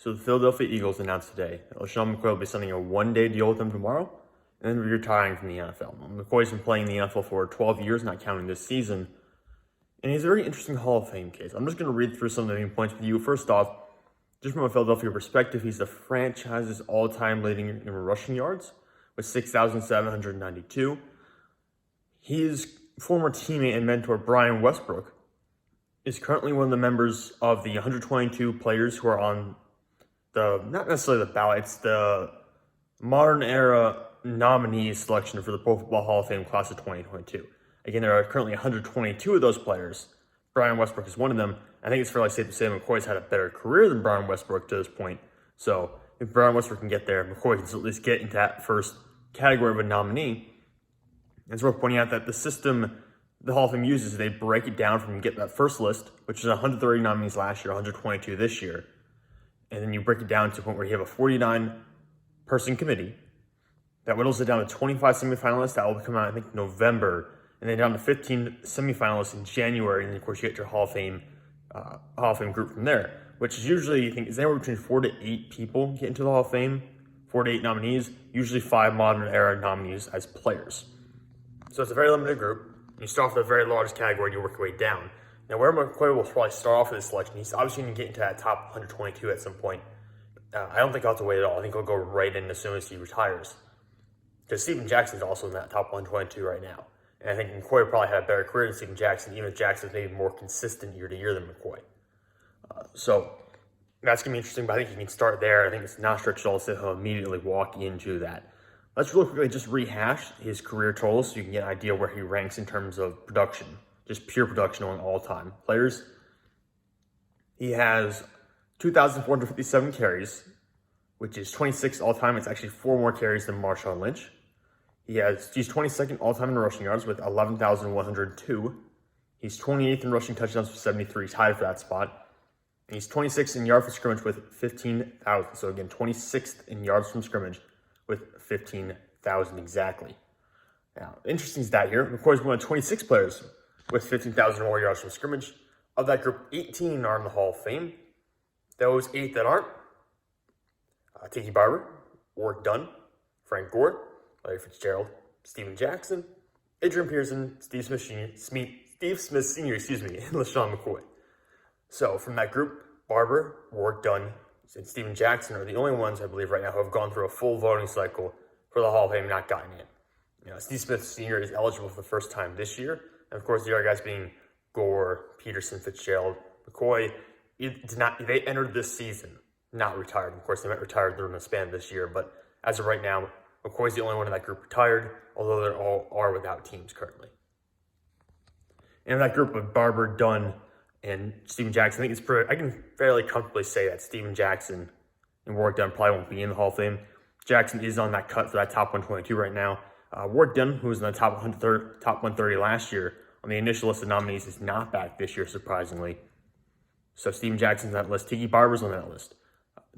So the Philadelphia Eagles announced today that LeSean McCoy will be signing a one-day deal with them tomorrow and then retiring from the NFL. McCoy's been playing in the NFL for 12 years, not counting this season, and he's a very interesting Hall of Fame case. I'm just going to read through some of the main points with you. First off, just from a Philadelphia perspective, he's the franchise's all-time leading in rushing yards with 6,792. His former teammate and mentor, Brian Westbrook, is currently one of the members of the 122 players who are on not necessarily the ballot, it's the modern era nominee selection for the Pro Football Hall of Fame class of 2022. Again, there are currently 122 of those players. Brian Westbrook is one of them. I think it's fairly safe to say McCoy's had a better career than Brian Westbrook to this point. So if Brian Westbrook can get there, McCoy can at least get into that first category of a nominee. It's worth pointing out that the system the Hall of Fame uses, they break it down from get that first list, which is 130 nominees last year, 122 this year. And then you break it down to a point where you have a 49-person committee that whittles it down to 25 semifinalists. That will come out, I think, November, and then down to 15 semifinalists in January. And then, of course, you get your Hall of Fame group from there, which is usually, I think, is anywhere between 4 to 8 people get into the Hall of Fame, 4 to 8 nominees, usually 5 modern era nominees as players. So it's a very limited group. You start off with a very large category and you work your way down. Now, where McCoy will probably start off with this selection, he's obviously going to get into that top 122 at some point. I don't think he'll have to wait at all. I think he'll go right in as soon as he retires. Because Steven Jackson's also in that top 122 right now. And I think McCoy probably had a better career than Steven Jackson, even if Jackson's maybe more consistent year to year than McCoy. So that's going to be interesting, but I think he can start there. I think it's not stretched at all to say he'll immediately walk into that. Let's really quickly just rehash his career totals so you can get an idea where he ranks in terms of production, just pure production on all-time players. He has 2,457 carries, which is 26th all-time. It's actually 4 more carries than Marshawn Lynch. He's 22nd all-time in rushing yards with 11,102. He's 28th in rushing touchdowns with 73, tied for that spot. And he's 26th in yards from scrimmage with 15,000. So again, 26th in yards from scrimmage with 15,000 exactly. Now, interesting stat here, McCoy's one of 26 players with 15,000 or more yards from scrimmage. Of that group, 18 are in the Hall of Fame. Those 8 that aren't, Tiki Barber, Warwick Dunn, Frank Gore, Larry Fitzgerald, Steven Jackson, Adrian Peterson, Steve Smith Sr., and LeSean McCoy. So from that group, Barber, Warwick Dunn, and Steven Jackson are the only ones, I believe, right now who have gone through a full voting cycle for the Hall of Fame and not gotten in. Steve Smith Sr. is eligible for the first time this year. And, of course, the other guys being Gore, Peterson, Fitzgerald, McCoy. They entered this season, not retired. Of course, they might retire during the span of this year. But as of right now, McCoy's the only one in that group retired, although they all are without teams currently. And in that group of Barber, Dunn, and Steven Jackson, I can fairly comfortably say that Steven Jackson and Warwick Dunn probably won't be in the Hall of Fame. Jackson is on that cut for that top 122 right now. Warwick Dunn, who was in the top 130 last year, on the initial list of nominees, is not back this year, surprisingly. So Steven Jackson's on that list. Tiki Barber's on that list.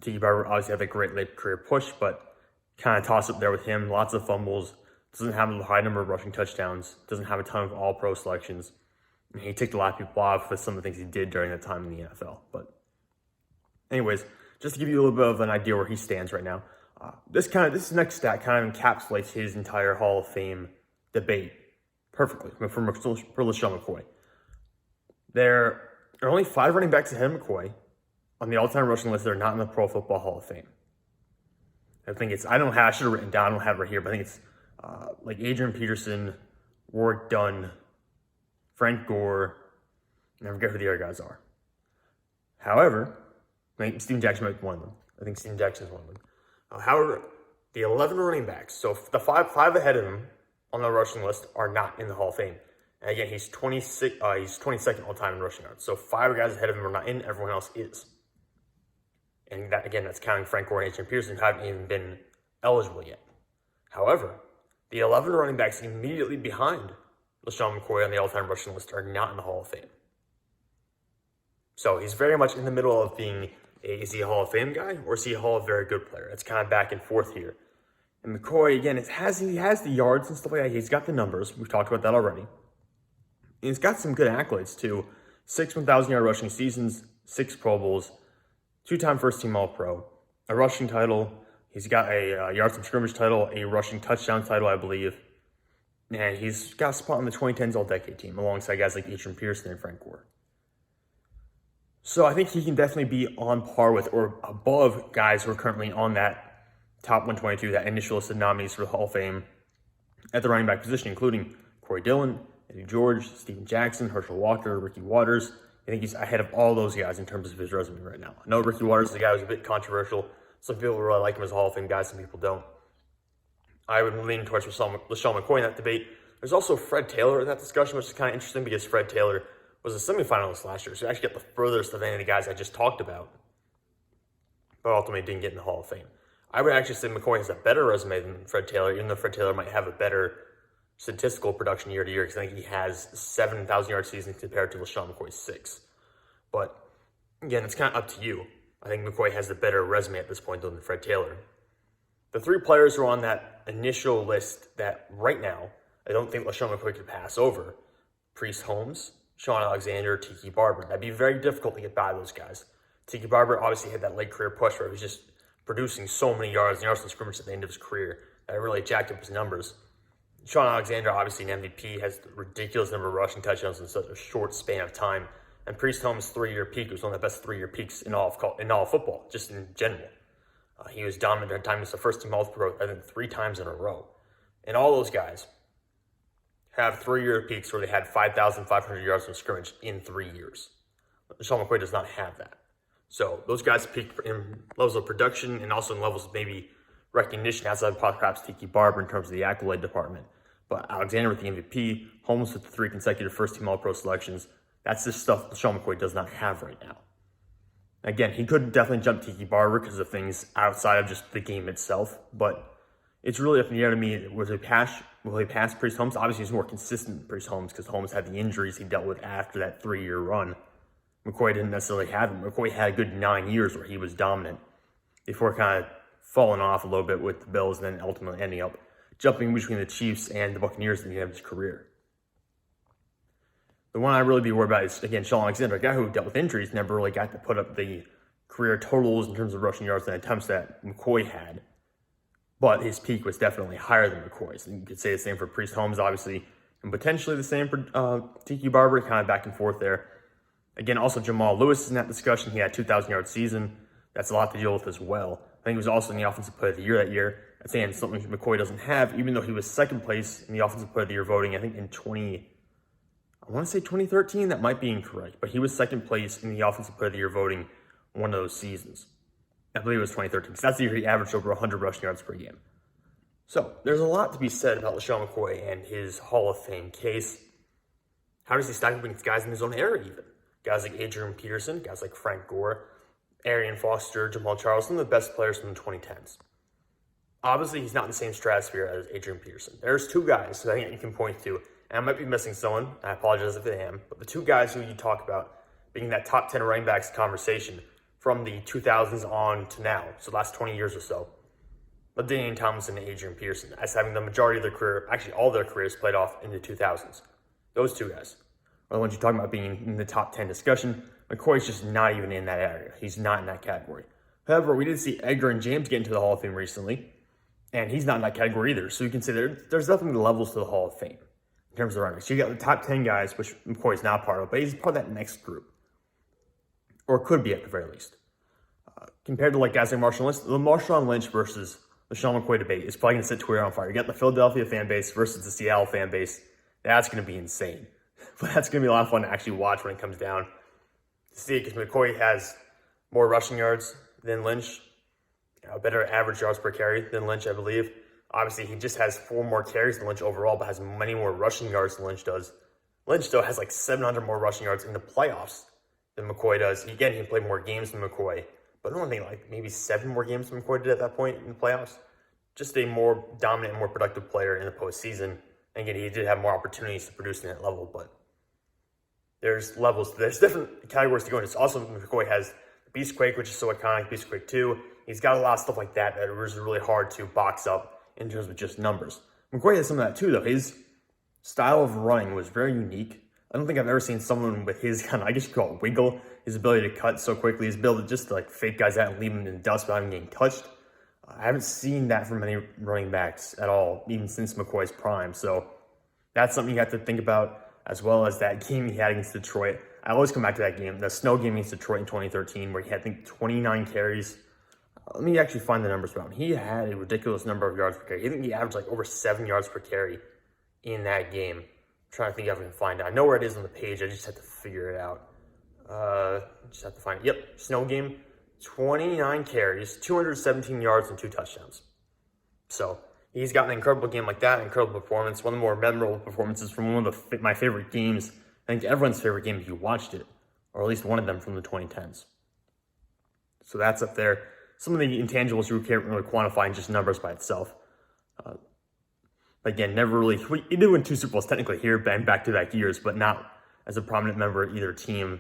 Tiki Barber obviously had a great late career push, but kind of toss up there with him. Lots of fumbles. Doesn't have a high number of rushing touchdowns. Doesn't have a ton of all-pro selections. He ticked a lot of people off with some of the things he did during that time in the NFL. But anyways, just to give you a little bit of an idea where he stands right now, this next stat kind of encapsulates his entire Hall of Fame debate perfectly for LeSean McCoy. There are only 5 running backs ahead of McCoy on the all-time rushing list that are not in the Pro Football Hall of Fame. I think I should have written down, I don't have it right here, but I think it's like Adrian Peterson, Warwick Dunn, Frank Gore, and I forget who the other guys are. However, I think Steven Jackson might be one of them. I think Steven Jackson is one of them. However, the 11 running backs, so the five ahead of him on the rushing list are not in the Hall of Fame. And again, he's 22nd all time in rushing yards. So 5 guys ahead of him are not in, everyone else is. And that's counting Frank Gore and Adrian Peterson, who haven't even been eligible yet. However, the 11 running backs immediately behind LeSean McCoy on the all-time rushing list are not in the Hall of Fame. So he's very much in the middle of being, is he a Hall of Fame guy or is he a Hall of Very Good player? It's kind of back and forth here. And McCoy, again, he has the yards and stuff like that. He's got the numbers. We've talked about that already. And he's got some good accolades too. 6 1,000-yard rushing seasons, 6 Pro Bowls, two-time first-team All-Pro, a rushing title. He's got a yards from scrimmage title, a rushing touchdown title, I believe. And he's got a spot on the 2010s All-Decade team alongside guys like Adrian Peterson and Frank Gore. So I think he can definitely be on par with or above guys who are currently on that top 122, that initial list of nominees for the Hall of Fame at the running back position, including Corey Dillon, Eddie George, Steven Jackson, Herschel Walker, Ricky Waters. I think he's ahead of all those guys in terms of his resume right now. I know Ricky Waters is a guy who's a bit controversial. Some people really like him as a Hall of Fame guy, some people don't. I would lean towards LeSean McCoy in that debate. There's also Fred Taylor in that discussion, which is kind of interesting because Fred Taylor was a semifinalist last year, so he actually got the furthest of any of the guys I just talked about, but ultimately didn't get in the Hall of Fame. I would actually say McCoy has a better resume than Fred Taylor, even though Fred Taylor might have a better statistical production year to year, because I think he has 7,000-yard seasons compared to LeSean McCoy's 6. But again, it's kind of up to you. I think McCoy has the better resume at this point than Fred Taylor. The three players who are on that initial list that right now I don't think LeSean McCoy could pass over: Priest Holmes, Shaun Alexander, Tiki Barber. That'd be very difficult to get by those guys. Tiki Barber obviously had that late career push where he was just producing so many yards and yards from scrimmage at the end of his career that it really jacked up his numbers. Shaun Alexander, obviously an MVP, has a ridiculous number of rushing touchdowns in such a short span of time. And Priest Holmes' 3-year peak was one of the best 3-year peaks in all of football, just in general. He was dominant during time. He was the first team All-Pro, I think, 3 times in a row. And all those guys have 3-year peaks where they had 5,500 yards from scrimmage in 3 years. LeSean McCoy does not have that. So those guys peaked in levels of production and also in levels of maybe recognition outside of perhaps Tiki Barber in terms of the accolade department. But Alexander with the MVP, Holmes with the 3 consecutive first-team All-Pro selections, that's the stuff LeSean McCoy does not have right now. Again, he could definitely jump Tiki Barber because of things outside of just the game itself, but it's really up in the air to me. Will he pass Priest Holmes? Obviously, he's more consistent than Priest Holmes because Holmes had the injuries he dealt with after that 3-year run. McCoy didn't necessarily have them. McCoy had a good 9 years where he was dominant before kind of falling off a little bit with the Bills and then ultimately ending up jumping between the Chiefs and the Buccaneers at the end of his career. The one I really be worried about is, again, Shaun Alexander, a guy who dealt with injuries, never really got to put up the career totals in terms of rushing yards and attempts that McCoy had. But his peak was definitely higher than McCoy's. And you could say the same for Priest Holmes, obviously, and potentially the same for Tiki Barber, kind of back and forth there. Again, also Jamal Lewis is in that discussion. He had a 2,000-yard season. That's a lot to deal with as well. I think he was also in the Offensive Player of the Year that year. That's saying something McCoy doesn't have, even though he was second place in the Offensive Player of the Year voting, I think in 2013, that might be incorrect, but he was second place in the Offensive Player of the Year voting one of those seasons. I believe it was 2013, because that's the year he averaged over 100 rushing yards per game. So there's a lot to be said about LeSean McCoy and his Hall of Fame case. How does he stack up against guys in his own era even? Guys like Adrian Peterson, guys like Frank Gore, Arian Foster, Jamal Charles, some of the best players from the 2010s. Obviously, he's not in the same stratosphere as Adrian Peterson. There's 2 guys who I think you can point to, and I might be missing someone. I apologize if I am, but the 2 guys who you talk about being that top 10 running backs conversation from the 2000s on to now, so the last 20 years or so, LaDainian Tomlinson and Adrian Peterson, as having the majority of their career, actually all their careers, played off in the 2000s. Those 2 guys are the ones you're talking about being in the top 10 discussion. McCoy's just not even in that area. He's not in that category. However, we did see Edgar and James get into the Hall of Fame recently, and he's not in that category either. So you can say there's definitely levels to the Hall of Fame in terms of running. So you got the top 10 guys, which McCoy's not part of, but he's part of that next group, or could be at the very least. Compared to like guys like Marshawn Lynch, the Marshawn Lynch versus LeSean McCoy debate is probably going to set Twitter on fire. You got the Philadelphia fan base versus the Seattle fan base. That's going to be insane. But that's going to be a lot of fun to actually watch when it comes down to see it, because McCoy has more rushing yards than Lynch, a better average yards per carry than Lynch, I believe. Obviously, he just has 4 more carries than Lynch overall, but has many more rushing yards than Lynch does. Lynch, though, has like 700 more rushing yards in the playoffs than McCoy does. Again, he played more games than McCoy, but I don't think like maybe 7 more games than McCoy did at that point in the playoffs. Just a more dominant and more productive player in the postseason. And again, he did have more opportunities to produce in that level, but there's levels. There's different categories to go into. Also, McCoy has Beastquake, which is so iconic, Beastquake 2. He's got a lot of stuff like that that is really hard to box up in terms of just numbers. McCoy has some of that too, though. His style of running was very unique. I don't think I've ever seen someone with his kind of, I guess you call it wiggle, his ability to cut so quickly, his ability just to like fake guys out and leave them in the dust without even getting touched. I haven't seen that from many running backs at all, even since McCoy's prime. So that's something you have to think about, as well as that game he had against Detroit. I always come back to that game, the snow game against Detroit in 2013, where he had, I think, 29 carries. Let me actually find the numbers from him. He had a ridiculous number of yards per carry. I think he averaged like over 7 yards per carry in that game. I'm trying to think if I can find it. I know where it is on the page. I just have to figure it out. Just have to find it. Yep, snow game, 29 carries, 217 yards, and 2 touchdowns. So he's got an incredible game like that, an incredible performance, one of the more memorable performances from one of my favorite games. I think everyone's favorite game if you watched it, or at least one of them from the 2010s. So that's up there. Some of the intangibles you can't really quantify in just numbers by itself. But again, never really, he did win 2 Super Bowls technically here, back-to-back years, but not as a prominent member of either team.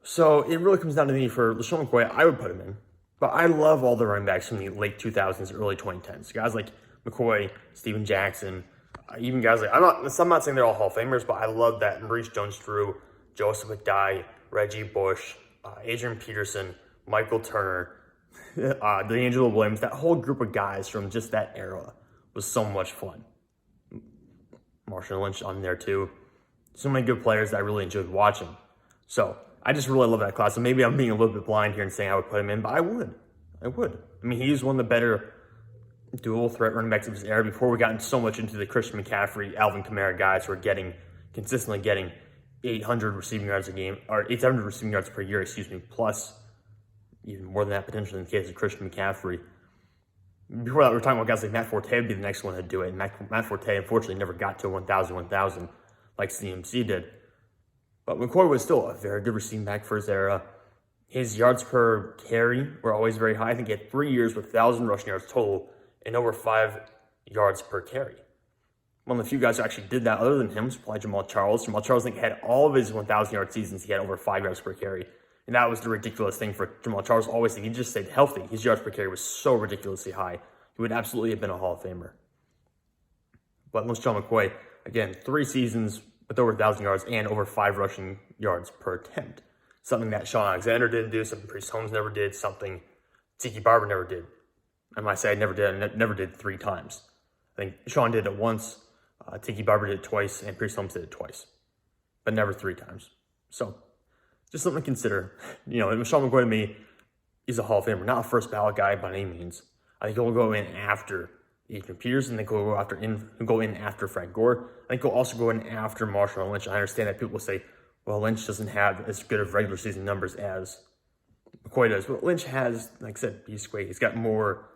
So it really comes down to me for LeSean McCoy. I would put him in, but I love all the running backs from the late 2000s, early 2010s. Guys like McCoy, Steven Jackson, even guys like, I'm not saying they're all Hall of Famers, but I love that Maurice Jones-Drew, Joseph McDye, Reggie Bush, Adrian Peterson, Michael Turner, D'Angelo Williams. That whole group of guys from just that era was so much fun. Marshawn Lynch on there too. So many good players that I really enjoyed watching. So I just really love that class. So maybe I'm being a little bit blind here and saying I would put him in, but I would. I mean, he's one of the better dual threat running backs of his era before we got so much into the Christian McCaffrey, Alvin Kamara guys who are consistently getting 800 receiving yards a game, or 800 receiving yards per year, plus even more than that potentially in the case of Christian McCaffrey. Before that, we were talking about guys like Matt Forte would be the next one to do it. And Matt Forte, unfortunately, never got to 1,000 like CMC did. But McCoy was still a very good receiving back for his era. His yards per carry were always very high. I think he had 3 years with 1,000 rushing yards total and over 5 yards per carry. One of the few guys who actually did that other than him was probably Jamal Charles. Jamal Charles, I think, had all of his 1,000-yard seasons. He had over 5 yards per carry. And that was the ridiculous thing for Jamal Charles. Always, if he just stayed healthy, his yards per carry was so ridiculously high. He would absolutely have been a Hall of Famer. But LeSean McCoy, again, 3 seasons with over 1,000 yards and over 5 rushing yards per attempt. Something that Sean Alexander didn't do, something Priest Holmes never did, something Tiki Barber never did. I might say I never did 3 times. I think Sean did it once, Tiki Barber did it twice, and Priest Holmes did it twice. But never 3 times. So, just something to consider. You know, LeSean McCoy to me is a Hall of Famer, not a first ballot guy by any means. I think he'll go in after Adrian Peterson. I think he'll go in after Frank Gore. I think he'll also go in after Marshawn Lynch. I understand that people will say, well, Lynch doesn't have as good of regular season numbers as McCoy does. But Lynch has, like I said, he's great. He's got more.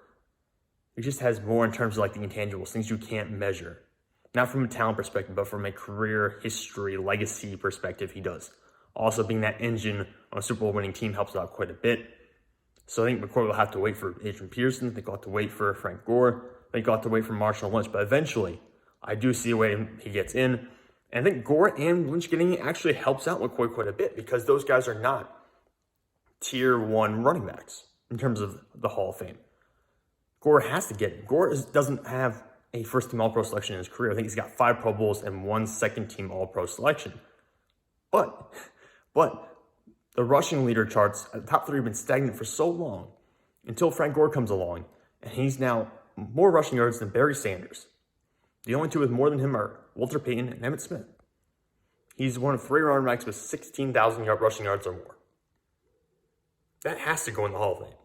He just has more in terms of like the intangibles, things you can't measure. Not from a talent perspective, but from a career history, legacy perspective, he does. Also, being that engine on a Super Bowl winning team helps out quite a bit. So I think McCoy will have to wait for Adrian Peterson. I think he'll have to wait for Frank Gore. I think he'll have to wait for Marshawn Lynch. But eventually, I do see a way he gets in. And I think Gore and Lynch getting in actually helps out McCoy quite a bit because those guys are not tier 1 running backs in terms of the Hall of Fame. Gore has to get in. Gore doesn't have a first-team All-Pro selection in his career. I think he's got 5 Pro Bowls and 1 second-team All-Pro selection. But the rushing leader charts, the top 3 have been stagnant for so long until Frank Gore comes along, and he's now more rushing yards than Barry Sanders. The only 2 with more than him are Walter Payton and Emmitt Smith. He's one of 3 running backs with 16,000 rushing yards or more. That has to go in the Hall of Fame.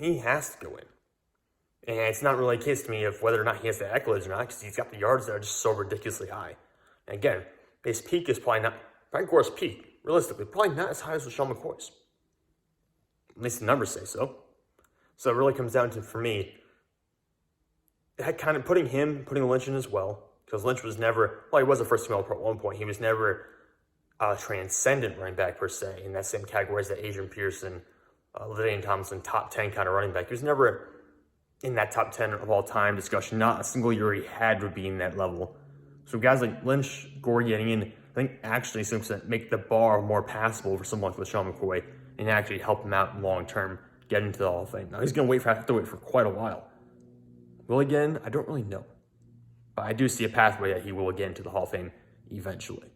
He has to go in. And it's not really a case to me of whether or not he has the accolades or not, because he's got the yards that are just so ridiculously high. And again, his peak is probably not, Frank Gore's peak, realistically, probably not as high as LeSean McCoy's. At least the numbers say so. So it really comes down to, for me, that kind of putting Lynch in as well, because Lynch was never, well, he was a first-team All-Pro at one point. He was never a transcendent running back, per se, in that same category as that Adrian Peterson, LaDainian Tomlinson, top 10 kind of running back. He was never in that top 10 of all time discussion. Not a single year he had would be in that level. So guys like Lynch, Gore getting in, I think actually seems to make the bar more passable for someone like LeSean McCoy and actually help him out long term, get into the Hall of Fame. Now he's going to have to wait for quite a while. Will he get in? I don't really know. But I do see a pathway that he will get into the Hall of Fame eventually.